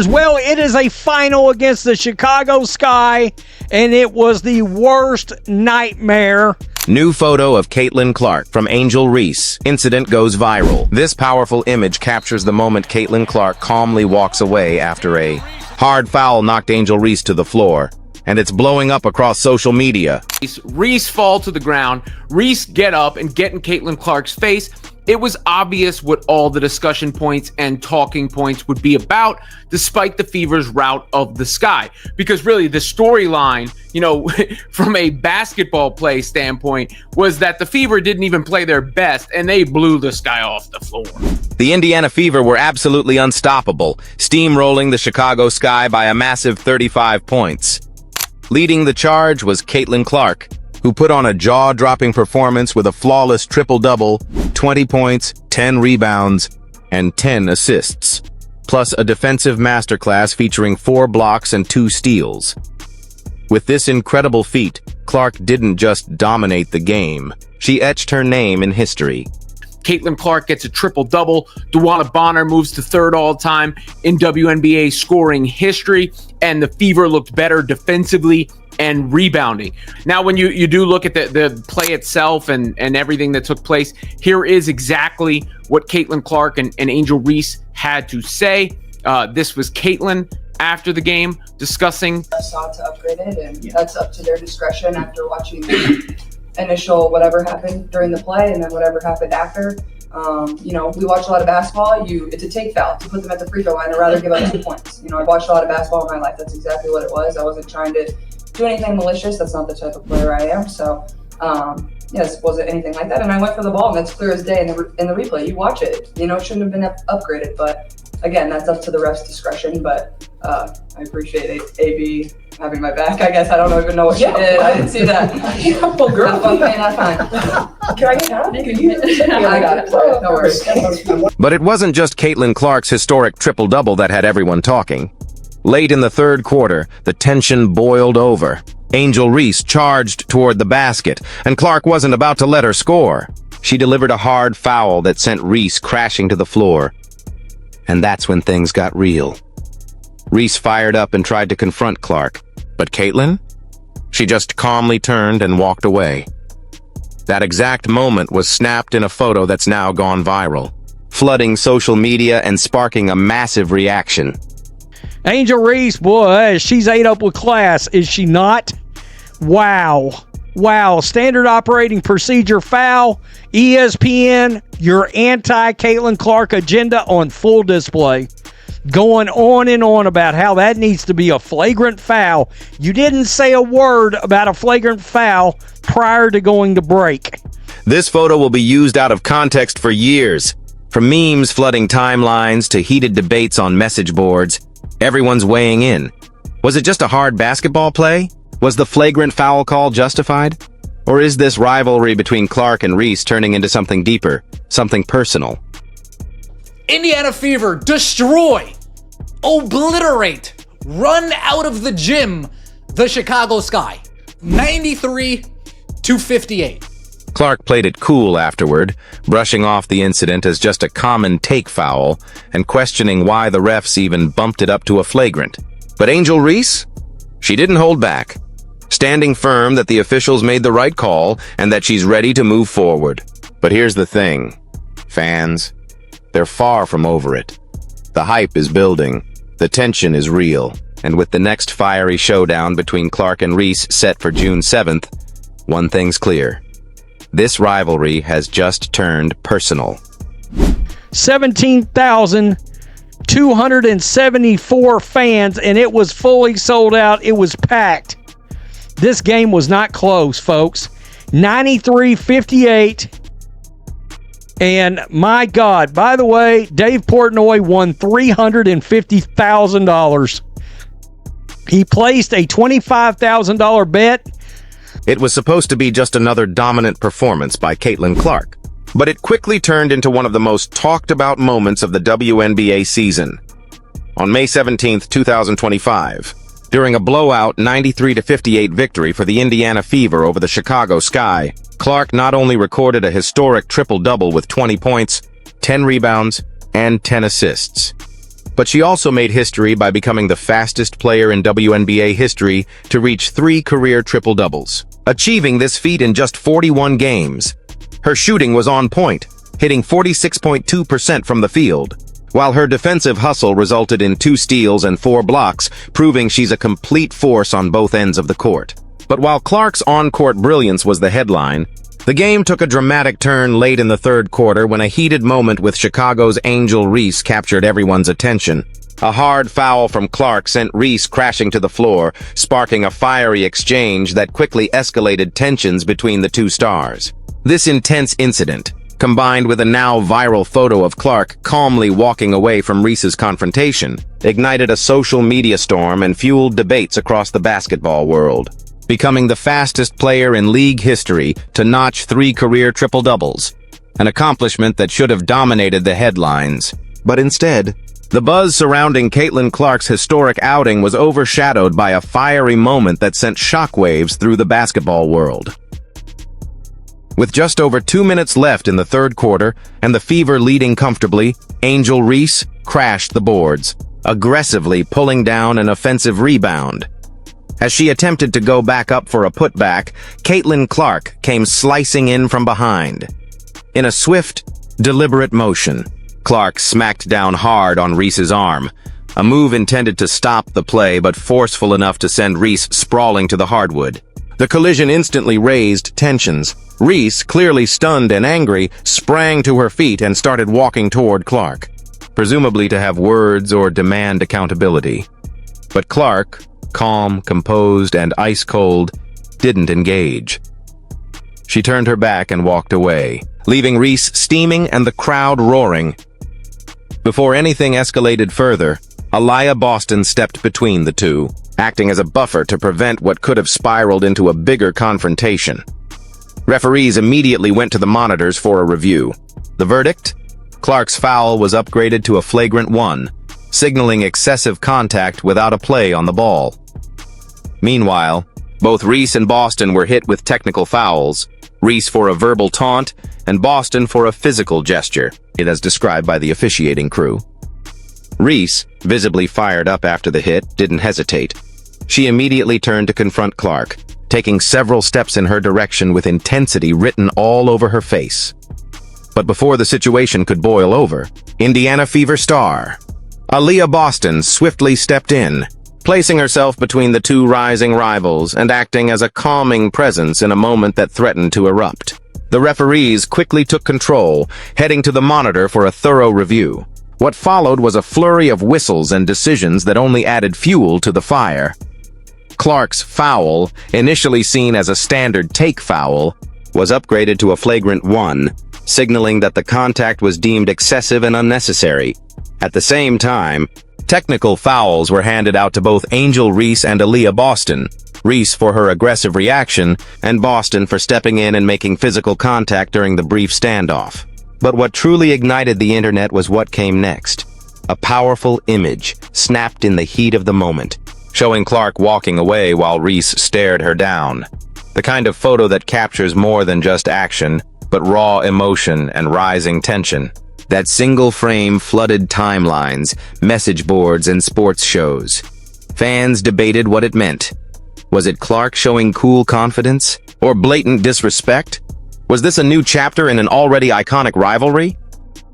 Well, it is a final against the Chicago Sky, and it was the worst nightmare. New photo of Caitlin Clark from Angel Reese. Incident goes viral. This powerful image captures the moment Caitlin Clark calmly walks away after a hard foul knocked Angel Reese to the floor, and it's blowing up across social media. Reese fall to the ground, Reese get up and get in Caitlin Clark's face. It was obvious what all the discussion points and talking points would be about, despite the Fever's rout of the Sky. Because really, the storyline, from a basketball play standpoint, was that the Fever didn't even play their best, and they blew the Sky off the floor. The Indiana Fever were absolutely unstoppable, steamrolling the Chicago Sky by a massive 35 points. Leading the charge was Caitlin Clark, who put on a jaw-dropping performance with a flawless triple-double, 20 points, 10 rebounds, and 10 assists, plus a defensive masterclass featuring 4 blocks and 2 steals. With this incredible feat, Clark didn't just dominate the game, she etched her name in history. Caitlin Clark gets a triple-double. DeWanna Bonner moves to 3rd all-time in WNBA scoring history, and the Fever looked better defensively and rebounding. Now, when you do look at the play itself and everything that took place, here is exactly what Caitlin Clark and Angel Reese had to say. This was Caitlin after the game discussing. I sought to upgrade it, and that's up to their discretion after watching the initial whatever happened during the play and then whatever happened after. We watch a lot of basketball. It's a take foul to put them at the free throw line. I'd rather give up 2 points. I've watched a lot of basketball in my life. That's exactly what it was. I wasn't trying to do anything malicious. That's not the type of player I am. So, yes, wasn't anything like that. And I went for the ball, and that's clear as day in the replay. You watch it. It shouldn't have been upgraded. But again, that's up to the ref's discretion. But I appreciate AB having my back. I guess I don't even know what she did. I didn't see that. Well, girl, have fun playing that time. Can I get out? I got it. No worries. But it wasn't just Caitlin Clark's historic triple-double that had everyone talking. Late in the 3rd quarter, the tension boiled over. Angel Reese charged toward the basket, and Clark wasn't about to let her score. She delivered a hard foul that sent Reese crashing to the floor. And that's when things got real. Reese fired up and tried to confront Clark. But Caitlin? She just calmly turned and walked away. That exact moment was snapped in a photo that's now gone viral, flooding social media and sparking a massive reaction. Angel Reese, boy, she's ate up with class, is she not? Wow. Standard operating procedure foul. ESPN, your anti-Caitlin Clark agenda on full display. Going on and on about how that needs to be a flagrant foul. You didn't say a word about a flagrant foul prior to going to break. This photo will be used out of context for years. From memes flooding timelines to heated debates on message boards, everyone's weighing in. Was it just a hard basketball play? Was the flagrant foul call justified? Or is this rivalry between Clark and Reese turning into something deeper, something personal? Indiana Fever destroy, obliterate, run out of the gym the Chicago Sky, 93-58. Clark played it cool afterward, brushing off the incident as just a common take foul and questioning why the refs even bumped it up to a flagrant. But Angel Reese? She didn't hold back, standing firm that the officials made the right call and that she's ready to move forward. But here's the thing, fans. They're far from over it. The hype is building, the tension is real, and with the next fiery showdown between Clark and Reese set for June 7th, one thing's clear. This rivalry has just turned personal. 17,274 fans, and it was fully sold out. It was packed. This game was not close, folks. 93-58. And my God, by the way, Dave Portnoy won $350,000. He placed a $25,000 bet. It was supposed to be just another dominant performance by Caitlin Clark, but it quickly turned into one of the most talked about moments of the WNBA season. On May 17, 2025, during a blowout 93-58 victory for the Indiana Fever over the Chicago Sky, Clark not only recorded a historic triple-double with 20 points, 10 rebounds, and 10 assists, But she also made history by becoming the fastest player in WNBA history to reach 3 career triple-doubles, achieving this feat in just 41 games. Her shooting was on point, hitting 46.2% from the field, while her defensive hustle resulted in 2 steals and 4 blocks, proving she's a complete force on both ends of the court. But while Clark's on-court brilliance was the headline, the game took a dramatic turn late in the third quarter when a heated moment with Chicago's Angel Reese captured everyone's attention. A hard foul from Clark sent Reese crashing to the floor, sparking a fiery exchange that quickly escalated tensions between the two stars. This intense incident, combined with a now viral photo of Clark calmly walking away from Reese's confrontation, ignited a social media storm and fueled debates across the basketball world, becoming the fastest player in league history to notch 3 career triple-doubles, an accomplishment that should have dominated the headlines. But instead, the buzz surrounding Caitlin Clark's historic outing was overshadowed by a fiery moment that sent shockwaves through the basketball world. With just over 2 minutes left in the third quarter and the Fever leading comfortably, Angel Reese crashed the boards, aggressively pulling down an offensive rebound. As she attempted to go back up for a putback, Caitlin Clark came slicing in from behind. In a swift, deliberate motion, Clark smacked down hard on Reese's arm, a move intended to stop the play but forceful enough to send Reese sprawling to the hardwood. The collision instantly raised tensions. Reese, clearly stunned and angry, sprang to her feet and started walking toward Clark, presumably to have words or demand accountability. But Clark, calm, composed, and ice-cold, didn't engage. She turned her back and walked away, leaving Reese steaming and the crowd roaring. Before anything escalated further, Aliyah Boston stepped between the two, acting as a buffer to prevent what could have spiraled into a bigger confrontation. Referees immediately went to the monitors for a review. The verdict? Clark's foul was upgraded to a flagrant 1, signaling excessive contact without a play on the ball. Meanwhile, both Reese and Boston were hit with technical fouls, Reese for a verbal taunt and Boston for a physical gesture, as described by the officiating crew. Reese, visibly fired up after the hit, didn't hesitate. She immediately turned to confront Clark, taking several steps in her direction with intensity written all over her face. But before the situation could boil over, Indiana Fever star Aliyah Boston swiftly stepped in, placing herself between the two rising rivals and acting as a calming presence in a moment that threatened to erupt. The referees quickly took control, heading to the monitor for a thorough review. What followed was a flurry of whistles and decisions that only added fuel to the fire. Clark's foul, initially seen as a standard take foul, was upgraded to a flagrant 1, signaling that the contact was deemed excessive and unnecessary. At the same time, technical fouls were handed out to both Angel Reese and Aliyah Boston, Reese for her aggressive reaction, and Boston for stepping in and making physical contact during the brief standoff. But what truly ignited the internet was what came next. A powerful image, snapped in the heat of the moment, showing Clark walking away while Reese stared her down. The kind of photo that captures more than just action, but raw emotion and rising tension. That single frame flooded timelines, message boards, and sports shows. Fans debated what it meant. Was it Clark showing cool confidence? Or blatant disrespect? Was this a new chapter in an already iconic rivalry?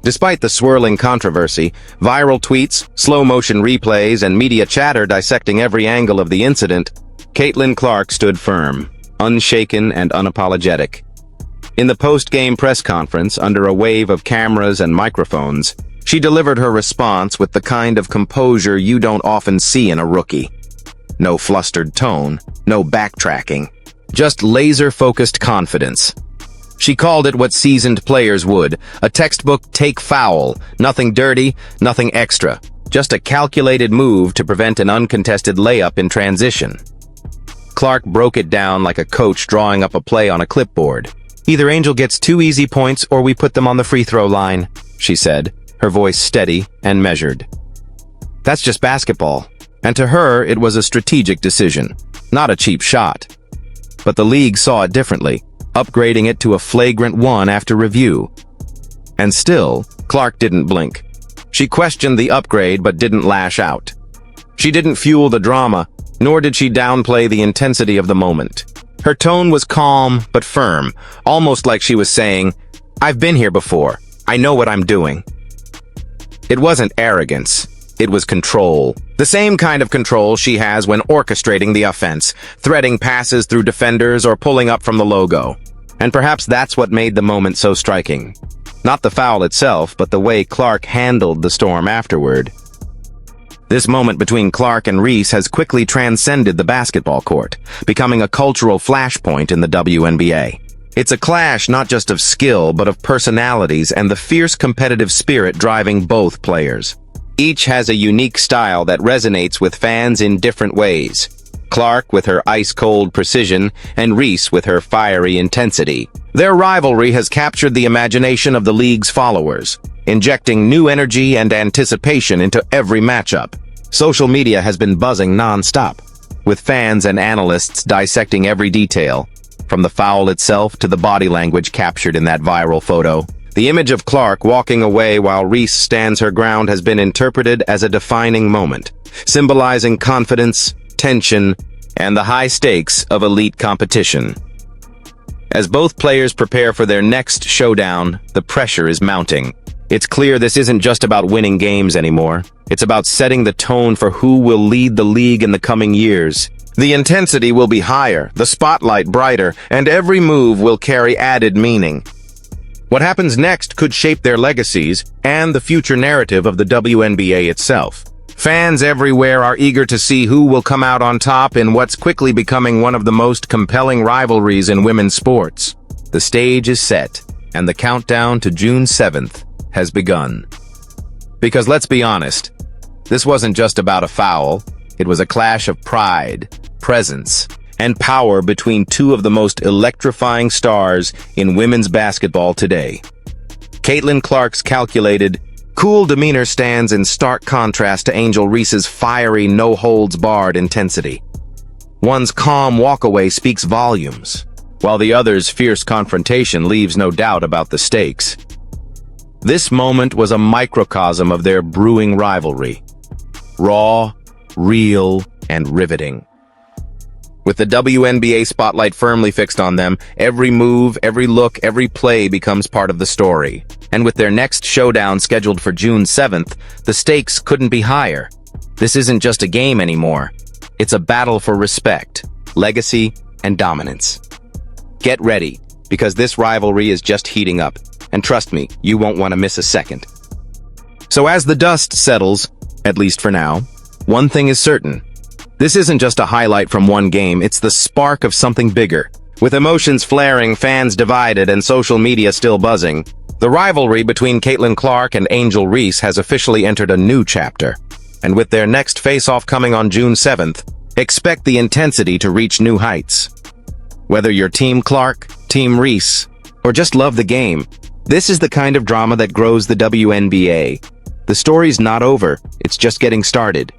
Despite the swirling controversy, viral tweets, slow-motion replays, and media chatter dissecting every angle of the incident, Caitlin Clark stood firm, unshaken and unapologetic. In the post-game press conference, under a wave of cameras and microphones, she delivered her response with the kind of composure you don't often see in a rookie. No flustered tone, no backtracking, just laser-focused confidence. She called it what seasoned players would, a textbook take foul, nothing dirty, nothing extra, just a calculated move to prevent an uncontested layup in transition. Clark broke it down like a coach drawing up a play on a clipboard. Either Angel gets 2 easy points or we put them on the free throw line, she said, her voice steady and measured. That's just basketball, and to her it was a strategic decision, not a cheap shot. But the league saw it differently, upgrading it to a flagrant 1 after review. And still, Clark didn't blink. She questioned the upgrade but didn't lash out. She didn't fuel the drama, nor did she downplay the intensity of the moment. Her tone was calm but firm, almost like she was saying, "I've been here before. I know what I'm doing." It wasn't arrogance. It was control. The same kind of control she has when orchestrating the offense, threading passes through defenders or pulling up from the logo. And perhaps that's what made the moment so striking. Not the foul itself, but the way Clark handled the storm afterward. This moment between Clark and Reese has quickly transcended the basketball court, becoming a cultural flashpoint in the WNBA. It's a clash not just of skill, but of personalities and the fierce competitive spirit driving both players. Each has a unique style that resonates with fans in different ways. Clark with her ice-cold precision, and Reese with her fiery intensity. Their rivalry has captured the imagination of the league's followers, injecting new energy and anticipation into every matchup. Social media has been buzzing non-stop, with fans and analysts dissecting every detail, from the foul itself to the body language captured in that viral photo. The image of Clark walking away while Reese stands her ground has been interpreted as a defining moment, symbolizing confidence, tension, and the high stakes of elite competition. As both players prepare for their next showdown, the pressure is mounting. It's clear this isn't just about winning games anymore. It's about setting the tone for who will lead the league in the coming years. The intensity will be higher, the spotlight brighter, and every move will carry added meaning. What happens next could shape their legacies and the future narrative of the WNBA itself. Fans everywhere are eager to see who will come out on top in what's quickly becoming one of the most compelling rivalries in women's sports. The stage is set, and the countdown to June 7th has begun. Because let's be honest, this wasn't just about a foul. It was a clash of pride, presence, and power between two of the most electrifying stars in women's basketball today. Caitlin Clark's calculated, cool demeanor stands in stark contrast to Angel Reese's fiery, no-holds-barred intensity. One's calm walkaway speaks volumes, while the other's fierce confrontation leaves no doubt about the stakes. This moment was a microcosm of their brewing rivalry. Raw, real, and riveting. With the WNBA spotlight firmly fixed on them, every move, every look, every play becomes part of the story. And with their next showdown scheduled for June 7th, the stakes couldn't be higher. This isn't just a game anymore. It's a battle for respect, legacy, and dominance. Get ready, because this rivalry is just heating up. And trust me, you won't want to miss a second. So as the dust settles, at least for now, one thing is certain. This isn't just a highlight from one game, it's the spark of something bigger. With emotions flaring, fans divided, and social media still buzzing, the rivalry between Caitlin Clark and Angel Reese has officially entered a new chapter. And with their next face-off coming on June 7th, expect the intensity to reach new heights. Whether you're Team Clark, Team Reese, or just love the game, this is the kind of drama that grows the WNBA. The story's not over, it's just getting started.